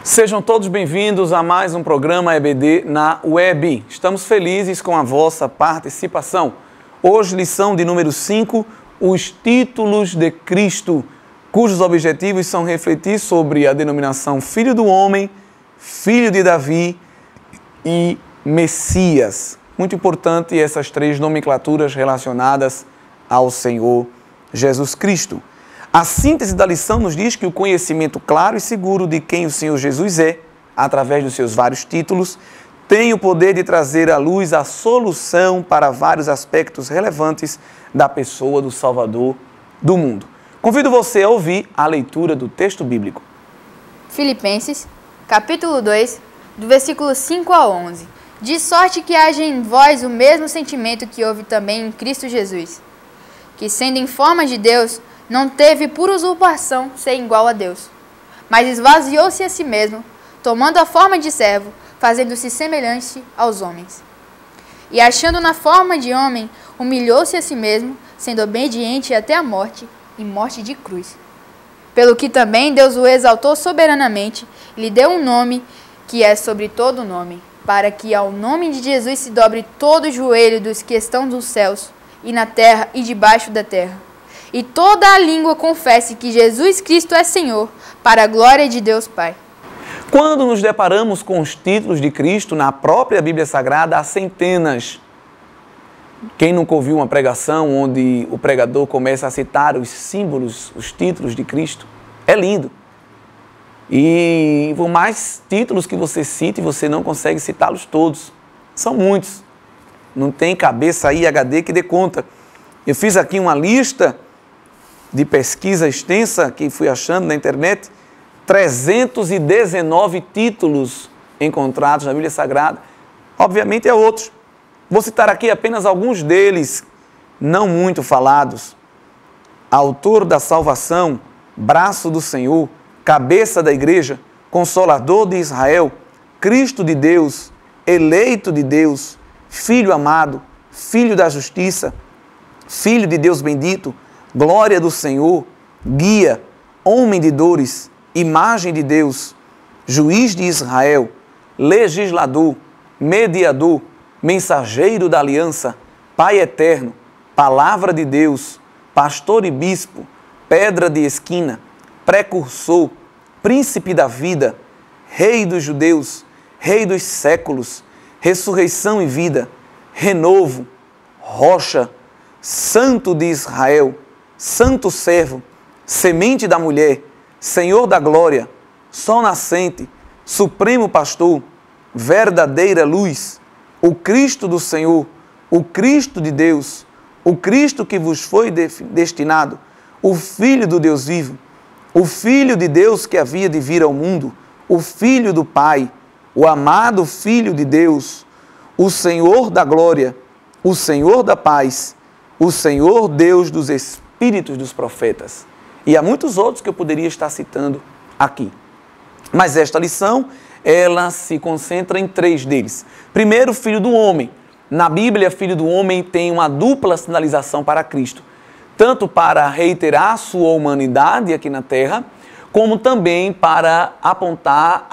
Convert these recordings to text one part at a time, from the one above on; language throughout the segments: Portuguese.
Sejam todos bem-vindos a mais um programa EBD na web. Estamos felizes com a vossa participação. Hoje, lição de número 5, os títulos de Cristo, cujos objetivos são refletir sobre a denominação Filho do Homem, Filho de Davi e Messias. Muito importante essas três nomenclaturas relacionadas ao Senhor Jesus Cristo. A síntese da lição nos diz que o conhecimento claro e seguro de quem o Senhor Jesus é, através dos seus vários títulos, tem o poder de trazer à luz a solução para vários aspectos relevantes da pessoa do Salvador do mundo. Convido você a ouvir a leitura do texto bíblico. Filipenses, capítulo 2, do versículo 5 a 11. De sorte que haja em vós o mesmo sentimento que houve também em Cristo Jesus, que sendo em forma de Deus, não teve por usurpação ser igual a Deus, mas esvaziou-se a si mesmo, tomando a forma de servo, fazendo-se semelhante aos homens. E achando na forma de homem, humilhou-se a si mesmo, sendo obediente até a morte, e morte de cruz. Pelo que também Deus o exaltou soberanamente, e lhe deu um nome que é sobre todo nome, para que ao nome de Jesus se dobre todo o joelho dos que estão nos céus, e na terra e debaixo da terra. E toda a língua confesse que Jesus Cristo é Senhor, para a glória de Deus Pai. Quando nos deparamos com os títulos de Cristo na própria Bíblia Sagrada, há centenas. Quem nunca ouviu uma pregação onde o pregador começa a citar os símbolos, os títulos de Cristo? É lindo. E por mais títulos que você cite, você não consegue citá-los todos. São muitos. Não tem cabeça aí HD que dê conta. Eu fiz aqui uma lista de pesquisa extensa que fui achando na internet, 319 títulos encontrados na Bíblia Sagrada. Obviamente há outros. Vou citar aqui apenas alguns deles, não muito falados. Autor da salvação, braço do Senhor, cabeça da igreja, consolador de Israel, Cristo de Deus, eleito de Deus, filho amado, filho da justiça, filho de Deus bendito, glória do Senhor, guia, homem de dores, imagem de Deus, juiz de Israel, legislador, mediador, mensageiro da aliança, Pai eterno, palavra de Deus, pastor e bispo, pedra de esquina, precursor, príncipe da vida, rei dos judeus, rei dos séculos, ressurreição e vida, renovo, rocha, santo de Israel, santo servo, semente da mulher, Senhor da glória, sol nascente, supremo pastor, verdadeira luz, o Cristo do Senhor, o Cristo de Deus, o Cristo que vos foi destinado, o Filho do Deus vivo, o Filho de Deus que havia de vir ao mundo, o Filho do Pai, o amado Filho de Deus, o Senhor da glória, o Senhor da paz, o Senhor Deus dos Espíritos dos profetas. E há muitos outros que eu poderia estar citando aqui. Mas esta lição, ela se concentra em três deles. Primeiro, Filho do Homem. Na Bíblia, Filho do Homem tem uma dupla sinalização para Cristo. Tanto para reiterar a sua humanidade aqui na Terra, como também para apontar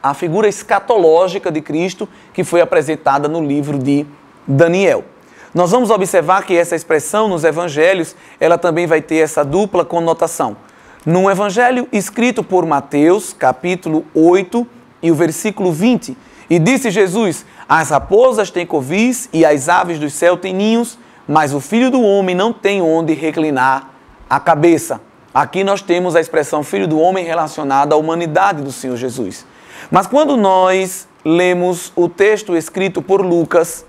a figura escatológica de Cristo que foi apresentada no livro de Daniel. Nós vamos observar que essa expressão nos evangelhos, ela também vai ter essa dupla conotação. No evangelho escrito por Mateus, capítulo 8 e o versículo 20, e disse Jesus, as raposas têm covis e as aves do céu têm ninhos, mas o Filho do Homem não tem onde reclinar a cabeça. Aqui nós temos a expressão Filho do Homem relacionada à humanidade do Senhor Jesus. Mas quando nós lemos o texto escrito por Lucas,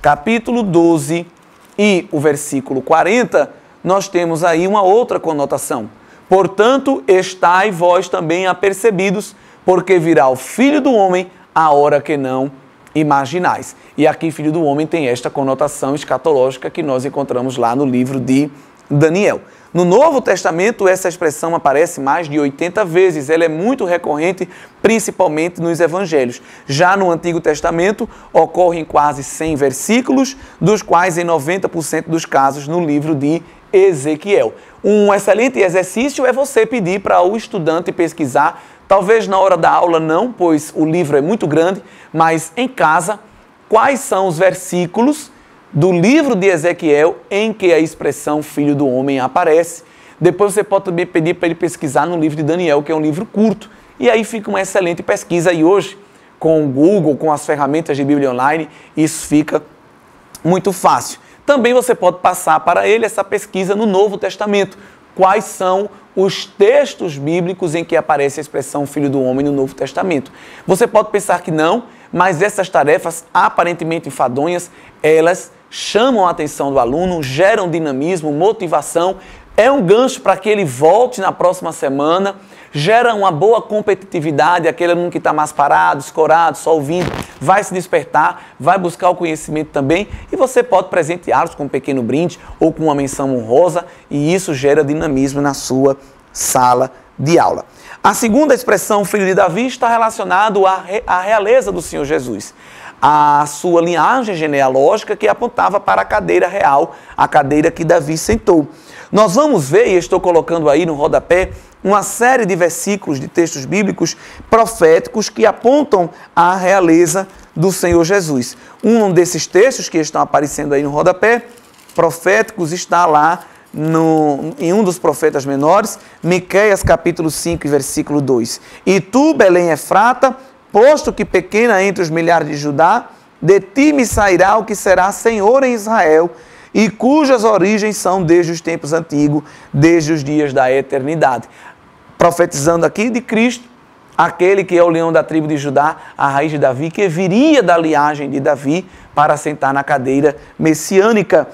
capítulo 12 e o versículo 40, nós temos aí uma outra conotação. Portanto, estai vós também apercebidos, porque virá o Filho do Homem a hora que não imaginais. E aqui, Filho do Homem tem esta conotação escatológica que nós encontramos lá no livro de Daniel. No Novo Testamento, essa expressão aparece mais de 80 vezes. Ela é muito recorrente, principalmente nos Evangelhos. Já no Antigo Testamento, ocorrem quase 100 versículos, dos quais em 90% dos casos no livro de Ezequiel. Um excelente exercício é você pedir para o estudante pesquisar Talvez na hora da aula não, pois o livro é muito grande, mas em casa, quais são os versículos do livro de Ezequiel em que a expressão Filho do Homem aparece? Depois você pode também pedir para ele pesquisar no livro de Daniel, que é um livro curto. E aí fica uma excelente pesquisa. E hoje, com o Google, com as ferramentas de Bíblia Online, isso fica muito fácil. Também você pode passar para ele essa pesquisa no Novo Testamento. Quais são os textos bíblicos em que aparece a expressão Filho do Homem no Novo Testamento? Você pode pensar que não, mas essas tarefas aparentemente enfadonhas, elas chamam a atenção do aluno, geram dinamismo, motivação, é um gancho para que ele volte na próxima semana, gera uma boa competitividade, aquele aluno que está mais parado, escorado, só ouvindo, vai se despertar, vai buscar o conhecimento também, e você pode presenteá-los com um pequeno brinde ou com uma menção honrosa, e isso gera dinamismo na sua sala de aula. A segunda expressão, Filho de Davi, está relacionado à realeza do Senhor Jesus, a sua linhagem genealógica que apontava para a cadeira real, a cadeira que Davi sentou. Nós vamos ver, e estou colocando aí no rodapé, uma série de versículos de textos bíblicos proféticos que apontam à realeza do Senhor Jesus. Um desses textos que estão aparecendo aí no rodapé, proféticos, está lá em um dos profetas menores, Miqueias capítulo 5, versículo 2. E tu, Belém Efrata, posto que pequena entre os milhares de Judá, de ti me sairá o que será Senhor em Israel, e cujas origens são desde os tempos antigos, desde os dias da eternidade. Profetizando aqui de Cristo, aquele que é o leão da tribo de Judá, a raiz de Davi, que viria da linhagem de Davi para sentar na cadeira messiânica.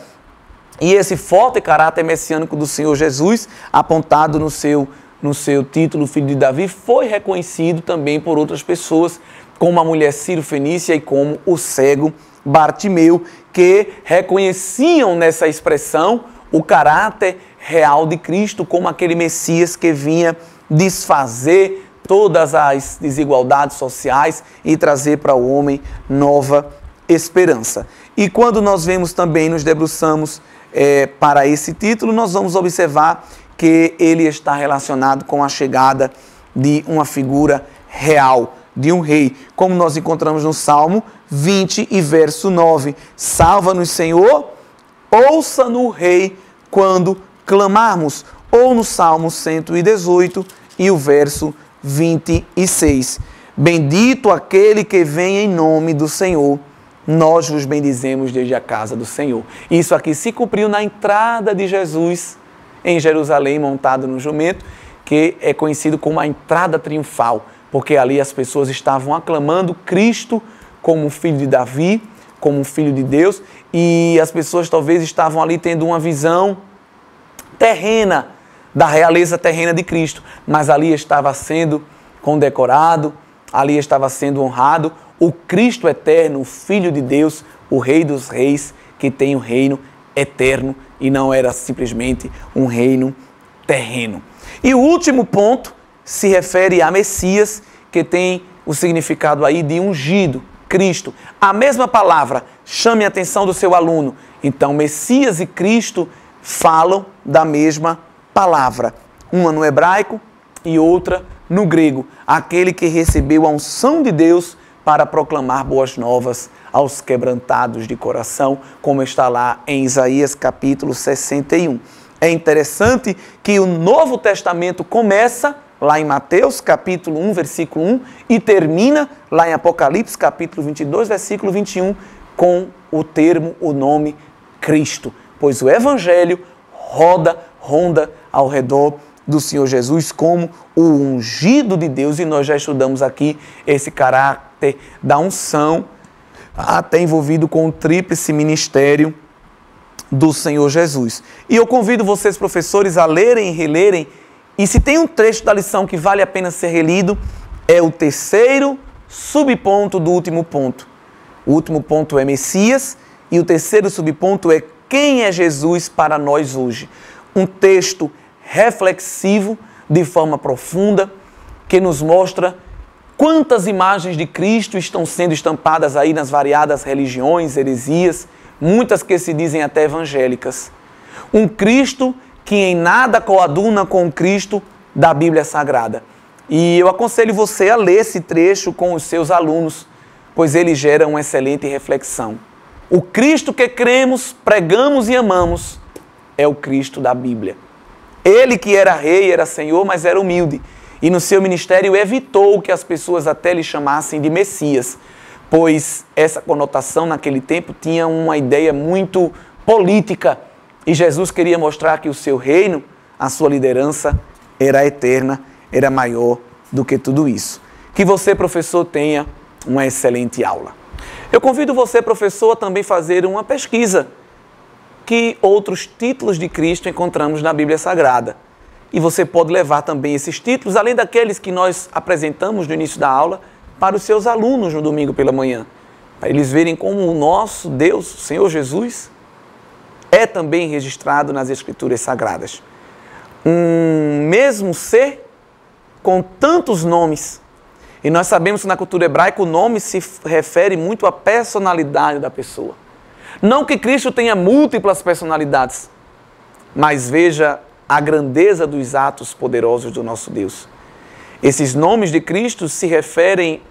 E esse forte caráter messiânico do Senhor Jesus, apontado no seu título, Filho de Davi, foi reconhecido também por outras pessoas, como a mulher Ciro-fenícia e como o cego Bartimeu, que reconheciam nessa expressão o caráter real de Cristo como aquele Messias que vinha desfazer todas as desigualdades sociais e trazer para o homem nova esperança. E quando nós vemos também, nos debruçamos para esse título, nós vamos observar que ele está relacionado com a chegada de uma figura real, de um rei, como nós encontramos no Salmo 20 e verso 9. Salva-nos, Senhor, ouça-no, Rei, quando clamarmos. Ou no Salmo 118 e o verso 26. Bendito aquele que vem em nome do Senhor, nós vos bendizemos desde a casa do Senhor. Isso aqui se cumpriu na entrada de Jesus em Jerusalém, montado no jumento, que é conhecido como a entrada triunfal, porque ali as pessoas estavam aclamando Cristo como filho de Davi, como filho de Deus, e as pessoas talvez estavam ali tendo uma visão terrena, da realeza terrena de Cristo, mas ali estava sendo condecorado, ali estava sendo honrado o Cristo eterno, o Filho de Deus, o Rei dos Reis, que tem um reino eterno e não era simplesmente um reino terreno. E o último ponto se refere a Messias, que tem o significado aí de ungido, Cristo. A mesma palavra, chame a atenção do seu aluno. Então, Messias e Cristo falam da mesma palavra. Uma no hebraico e outra no grego. Aquele que recebeu a unção de Deus para proclamar boas novas aos quebrantados de coração, como está lá em Isaías capítulo 61. É interessante que o Novo Testamento começa lá em Mateus capítulo 1, versículo 1, e termina lá em Apocalipse capítulo 22, versículo 21, com o nome Cristo. Pois o Evangelho ronda ao redor do Senhor Jesus como o ungido de Deus, e nós já estudamos aqui esse caráter da unção, até envolvido com o tríplice ministério do Senhor Jesus. E eu convido vocês, professores, a lerem e relerem, e se tem um trecho da lição que vale a pena ser relido, é o terceiro subponto do último ponto. O último ponto é Messias, e o terceiro subponto é quem é Jesus para nós hoje. Um texto reflexivo, de forma profunda, que nos mostra quantas imagens de Cristo estão sendo estampadas aí nas variadas religiões, heresias, muitas que se dizem até evangélicas. Um Cristo que em nada coaduna com o Cristo da Bíblia Sagrada. E eu aconselho você a ler esse trecho com os seus alunos, pois ele gera uma excelente reflexão. O Cristo que cremos, pregamos e amamos é o Cristo da Bíblia. Ele que era rei, era senhor, mas era humilde. E no seu ministério evitou que as pessoas até lhe chamassem de Messias, pois essa conotação naquele tempo tinha uma ideia muito política. E Jesus queria mostrar que o seu reino, a sua liderança, era eterna, era maior do que tudo isso. Que você, professor, tenha uma excelente aula. Eu convido você, professor, a também fazer uma pesquisa. Que outros títulos de Cristo encontramos na Bíblia Sagrada? E você pode levar também esses títulos, além daqueles que nós apresentamos no início da aula, para os seus alunos no domingo pela manhã. Para eles verem como o nosso Deus, o Senhor Jesus, é também registrado nas Escrituras Sagradas. Um mesmo ser com tantos nomes. E nós sabemos que na cultura hebraica o nome se refere muito à personalidade da pessoa. Não que Cristo tenha múltiplas personalidades, mas veja a grandeza dos atos poderosos do nosso Deus. Esses nomes de Cristo se referem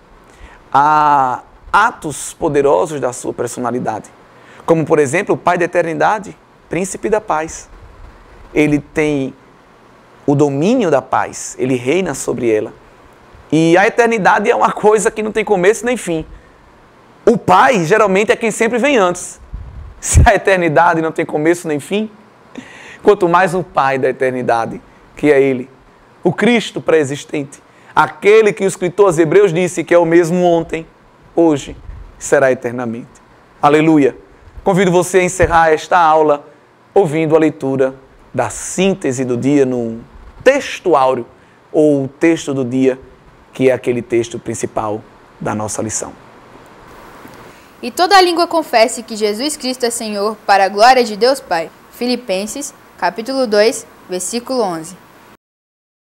a atos poderosos da sua personalidade. Como, por exemplo, o Pai da Eternidade, Príncipe da Paz. Ele tem o domínio da paz, ele reina sobre ela. E a eternidade é uma coisa que não tem começo nem fim. O Pai, geralmente, é quem sempre vem antes. Se a eternidade não tem começo nem fim, quanto mais o Pai da eternidade, que é Ele, o Cristo pré-existente, aquele que o escritor aos Hebreus disse que é o mesmo ontem, hoje, será eternamente. Aleluia! Convido você a encerrar esta aula ouvindo a leitura da síntese do dia num texto áureo, ou o texto do dia, que é aquele texto principal da nossa lição. E toda a língua confesse que Jesus Cristo é Senhor, para a glória de Deus Pai. Filipenses, capítulo 2, versículo 11.